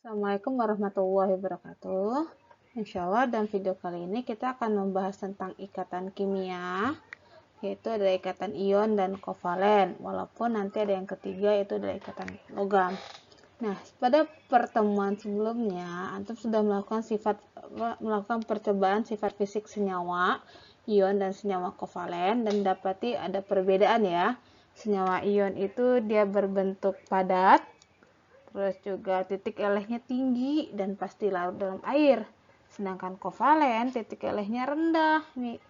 Assalamualaikum warahmatullahi wabarakatuh. Insya Allah dalam video kali ini kita akan membahas tentang ikatan kimia, yaitu ada ikatan ion dan kovalen, walaupun nanti ada yang ketiga yaitu adalah ikatan logam. Nah, pada pertemuan sebelumnya, antum sudah melakukan percobaan sifat fisik senyawa ion dan senyawa kovalen, dan dapati ada perbedaan ya. Senyawa ion itu dia berbentuk padat, terus juga titik elehnya tinggi dan pasti larut dalam air. Sedangkan kovalen titik elehnya rendah. Nih,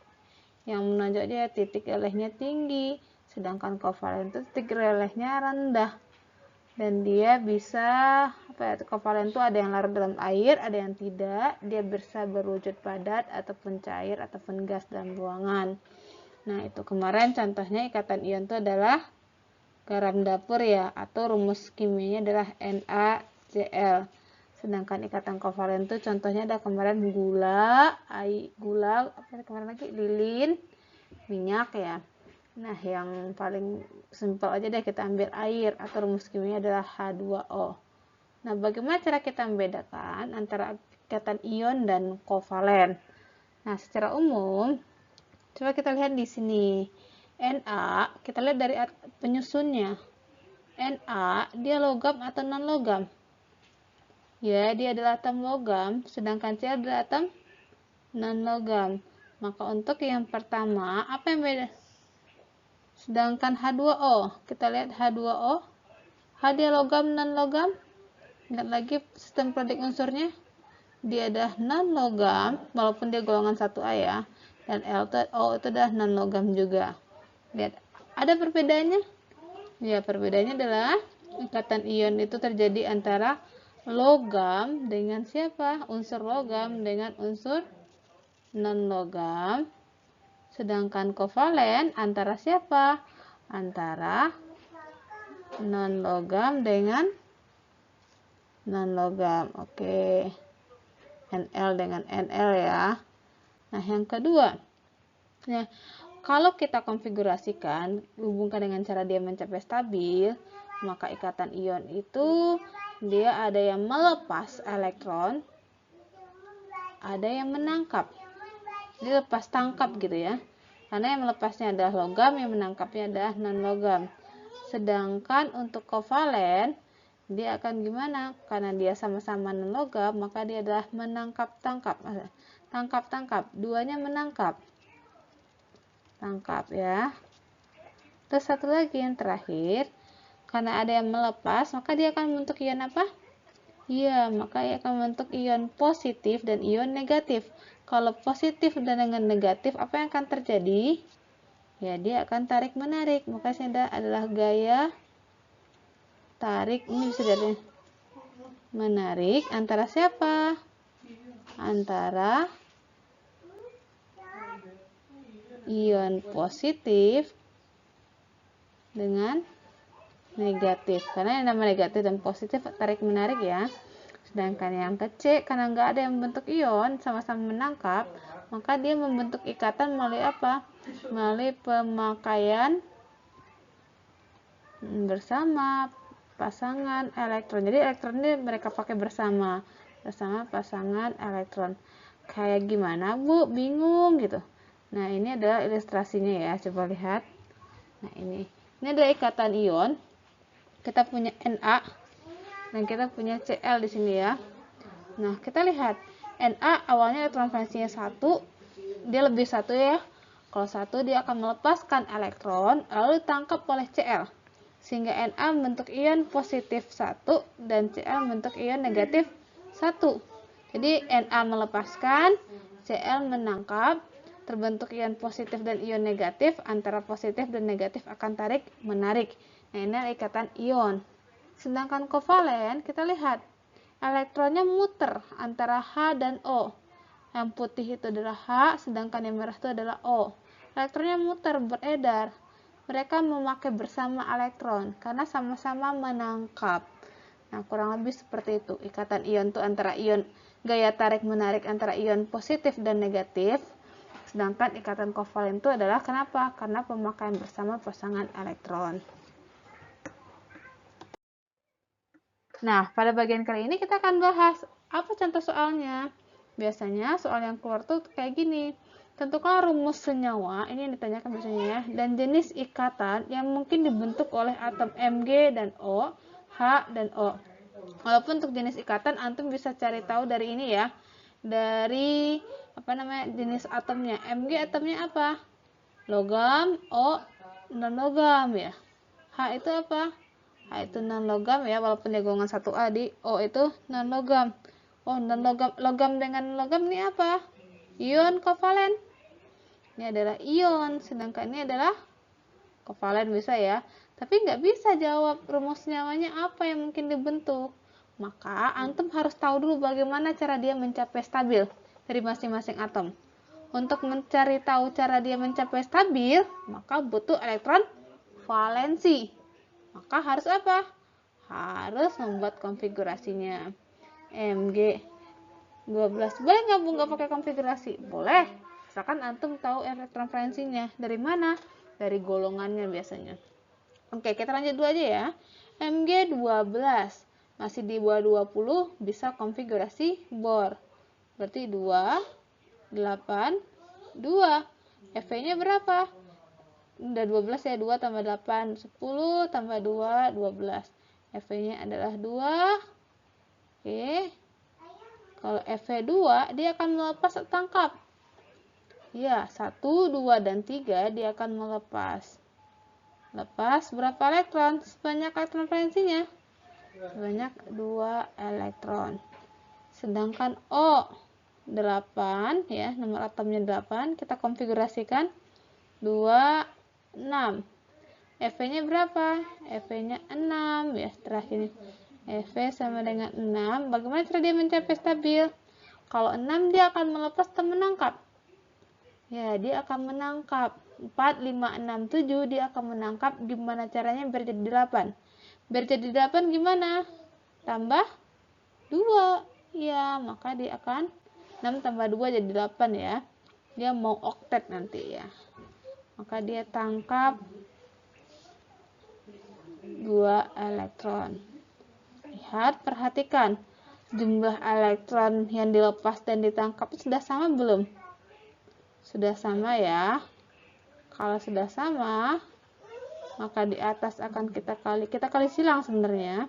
yang menonjol dia titik elehnya tinggi, sedangkan kovalen itu titik elehnya rendah. Dan dia bisa kovalen itu ada yang larut dalam air, ada yang tidak. Dia bisa berwujud padat ataupun cair ataupun gas dalam ruangan. Nah, itu kemarin contohnya ikatan ion itu adalah garam dapur ya, atau rumus kimianya adalah NaCl. Sedangkan ikatan kovalen itu contohnya ada kemarin lilin, minyak ya. Nah, yang paling simpel aja deh, kita ambil air, atau rumus kimianya adalah H2O. Nah, bagaimana cara kita membedakan antara ikatan ion dan kovalen? Nah, secara umum coba kita lihat di sini. Na, kita lihat dari penyusunnya. Na, dia logam atau non logam? Ya, dia adalah atom logam, sedangkan Cl adalah atom non logam. Maka untuk yang pertama, apa yang beda? Sedangkan H2O, kita lihat H2O. H dia logam non logam? Lihat lagi sistem periodik unsurnya. Dia adalah non logam, walaupun dia golongan 1A ya. Dan O itu adalah non logam juga. Lihat, ada perbedaannya? Ya, perbedaannya adalah ikatan ion itu terjadi antara logam dengan siapa? Unsur logam dengan unsur non-logam. Sedangkan kovalen antara siapa? Antara non-logam dengan non-logam. Oke. NL dengan NL ya. Nah, yang kedua. Nah, kalau kita konfigurasikan, hubungkan dengan cara dia mencapai stabil, maka ikatan ion itu dia ada yang melepas elektron, ada yang menangkap. Dia lepas tangkap gitu ya. Karena yang melepasnya adalah logam, yang menangkapnya adalah non-logam. Sedangkan untuk kovalen, dia akan gimana? Karena dia sama-sama non-logam, maka dia adalah menangkap-tangkap. Tangkap-tangkap, duanya menangkap. Tangkap ya. Terus satu lagi yang terakhir, karena ada yang melepas, maka dia akan membentuk ion apa? Iya, maka dia akan membentuk ion positif dan ion negatif. Kalau positif dan dengan negatif, apa yang akan terjadi? Ya, dia akan tarik-menarik. Maka ini adalah gaya tarik. Ini bisa jadi menarik antara siapa? Antara ion positif dengan negatif, karena yang namanya negatif dan positif tarik menarik ya. Sedangkan yang C, karena nggak ada yang membentuk ion, sama-sama menangkap, maka dia membentuk ikatan melalui apa? Melalui pemakaian bersama pasangan elektron. Jadi elektron ini mereka pakai bersama pasangan elektron. Kayak gimana Bu? Bingung gitu. Nah, ini adalah ilustrasinya ya, coba lihat. Nah, ini adalah ikatan ion. Kita punya Na dan kita punya Cl di sini ya. Nah, kita lihat Na awalnya elektron valensinya 1, dia lebih 1 ya. Kalau 1 dia akan melepaskan elektron lalu ditangkap oleh Cl. Sehingga Na membentuk ion positif 1 dan Cl membentuk ion negatif 1. Jadi Na melepaskan, Cl menangkap, terbentuk ion positif dan ion negatif, antara positif dan negatif akan tarik menarik. Nah, ini adalah ikatan ion. Sedangkan kovalen, kita lihat elektronnya muter antara H dan O. Yang putih itu adalah H, sedangkan yang merah itu adalah O. Elektronnya muter, beredar. Mereka memakai bersama elektron karena sama-sama menangkap. Nah, kurang lebih seperti itu. Ikatan ion itu antara ion gaya tarik menarik antara ion positif dan negatif. Sedangkan ikatan kovalen itu adalah kenapa? Karena pemakaian bersama pasangan elektron. Nah, pada bagian kali ini kita akan bahas apa contoh soalnya. Biasanya soal yang keluar tuh kayak gini. Tentukan rumus senyawa, ini yang ditanyakan biasanya ya, dan jenis ikatan yang mungkin dibentuk oleh atom Mg dan O, H dan O. Walaupun untuk jenis ikatan antum bisa cari tahu dari ini ya. Dari jenis atomnya. Mg atomnya apa? Logam, O non logam ya. H itu apa? H itu non logam ya, walaupun dia golongan 1A. Di O itu non logam. Oh, non logam, logam dengan logam ini apa? Ion kovalen. Ini adalah ion, sedangkan ini adalah kovalen, bisa ya. Tapi nggak bisa jawab rumus senyawanya apa yang mungkin dibentuk. Maka antum harus tahu dulu bagaimana cara dia mencapai stabil dari masing-masing atom. Untuk mencari tahu cara dia mencapai stabil, maka butuh elektron valensi. Maka harus apa? Harus membuat konfigurasinya. Mg 12. Boleh nggak pakai konfigurasi? Boleh. Misalkan antum tahu elektron valensinya. Dari mana? Dari golongannya biasanya. Oke, kita lanjut dulu aja ya. Mg 12. Masih di bawah 20, bisa konfigurasi Bohr. Berarti 2, 8, 2. Fe-nya berapa? Udah 12 ya, 2 tambah 8, 10 tambah 2, 12. Fe-nya adalah 2. Oke. Kalau Fe2, dia akan melepas atau tangkap? Ya, 1, 2, dan 3 dia akan melepas. Lepas berapa elektron? Sebanyak elektron valensinya? Sebanyak 2 elektron. Sedangkan O 8 ya, nomor atomnya 8, kita konfigurasikan 2, 6. Fe-nya berapa? Fe-nya 6 ya, terakhir ini. Fe sama dengan 6. Bagaimana cara dia mencapai stabil? Kalau 6 dia akan melepas atau menangkap? Ya, dia akan menangkap. 4, 5, 6, 7 dia akan menangkap. Gimana caranya biar jadi 8? Biar jadi 8 gimana? Tambah 2. Ya, maka dia akan 6 tambah 2 jadi 8 ya. Dia mau oktet nanti ya. Maka dia tangkap 2 elektron. Lihat, perhatikan. Jumlah elektron yang dilepas dan ditangkap sudah sama belum? Sudah sama ya. Kalau sudah sama, maka di atas akan kita kali silang sebenarnya.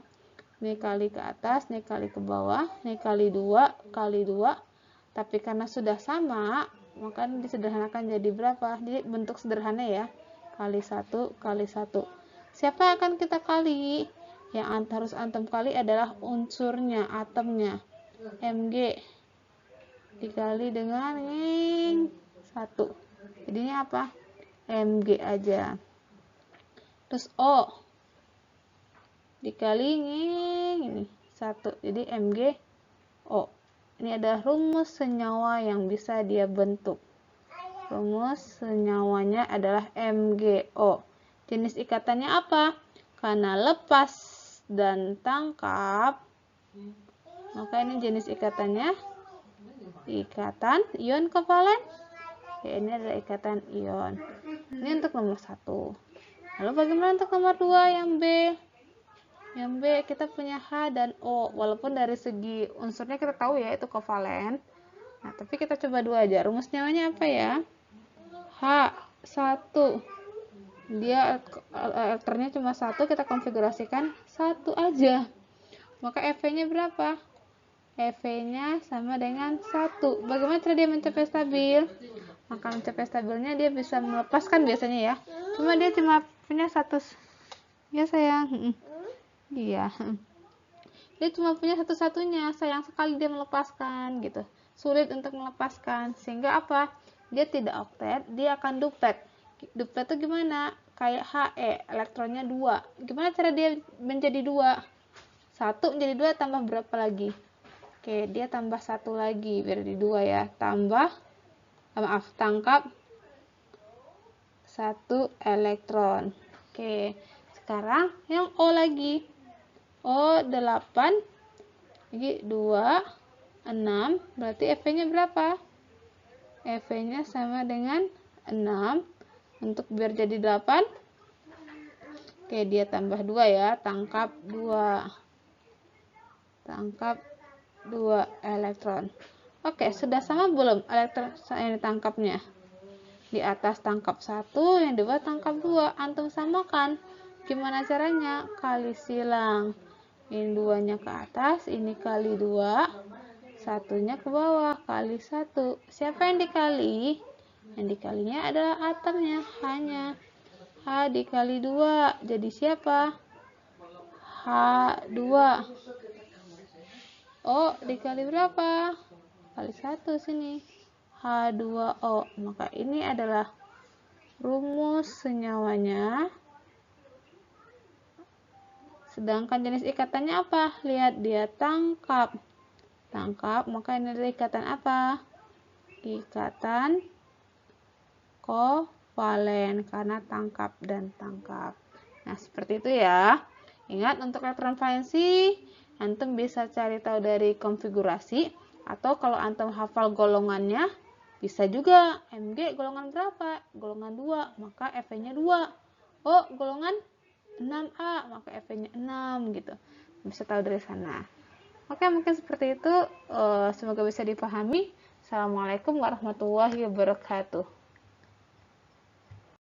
Ini kali ke atas, ini kali ke bawah, ini kali 2, kali 2. Tapi karena sudah sama, maka disederhanakan jadi berapa? Jadi bentuk sederhana ya. Kali 1, kali 1. Siapa yang akan kita kali? Yang harus antum kali adalah unsurnya, atomnya. Mg dikali dengan 1. Jadinya apa? Mg aja. Terus O dikali ini 1. Jadi Mg O. Ini adalah rumus senyawa yang bisa dia bentuk. Rumus senyawanya adalah MgO. Jenis ikatannya apa? Karena lepas dan tangkap, maka ini jenis ikatannya ikatan ion kovalen. Ya, ini adalah ikatan ion. Ini untuk nomor 1. Lalu bagaimana untuk nomor 2 yang B? Yang B kita punya H dan O. Walaupun dari segi unsurnya kita tahu ya itu kovalen. Nah, tapi kita coba dua aja. Rumus nyawanya apa ya? H1. Dia elektronnya cuma 1, kita konfigurasikan 1 aja. Maka Fe-nya berapa? Fe-nya sama dengan 1. Bagaimana cara dia mencapai stabil? Maka mencapai stabilnya dia bisa melepaskan biasanya ya. Cuma dia cuma punya 1. Ya sayang. Iya. Dia cuma punya satu-satunya. Sayang sekali dia melepaskan gitu. Sulit untuk melepaskan. Sehingga apa? Dia tidak oktet, dia akan duplet. Duplet itu gimana? Kayak He, elektronnya 2. Gimana cara dia menjadi 2? 1 menjadi 2 tambah berapa lagi? Oke, dia tambah 1 lagi biar jadi 2 ya. Tangkap 1 elektron. Oke, sekarang yang O lagi. O 8 lagi 2, 6. Berarti Fe-nya berapa? Fe-nya sama dengan 6. Untuk biar jadi 8. Oke, dia tambah 2 ya. Tangkap 2. tangkap 2 elektron. Oke, sudah sama belum elektron yang ditangkapnya? Di atas tangkap 1, yang di bawah tangkap 2. Antum samakan. Gimana caranya? Kali silang. Ini 2-nya ke atas, ini kali 2. 1-nya ke bawah, kali 1. Siapa yang dikali? Yang dikalinya adalah atomnya, hanya H dikali 2. Jadi siapa? H2. O dikali berapa? Kali 1 sini. H2O. Maka ini adalah rumus senyawanya. Sedangkan jenis ikatannya apa? Lihat, dia tangkap. Tangkap, maka ini adalah ikatan apa? Ikatan kovalen, karena tangkap dan tangkap. Nah, seperti itu ya. Ingat, untuk elektron valensi, antum bisa cari tahu dari konfigurasi, atau kalau antum hafal golongannya, bisa juga Mg golongan berapa? Golongan 2, maka Fe-nya 2. Oh, golongan 6A, maka Fe-nya 6 gitu. Bisa tahu dari sana. Oke, mungkin seperti itu. Semoga bisa dipahami. Assalamualaikum warahmatullahi wabarakatuh.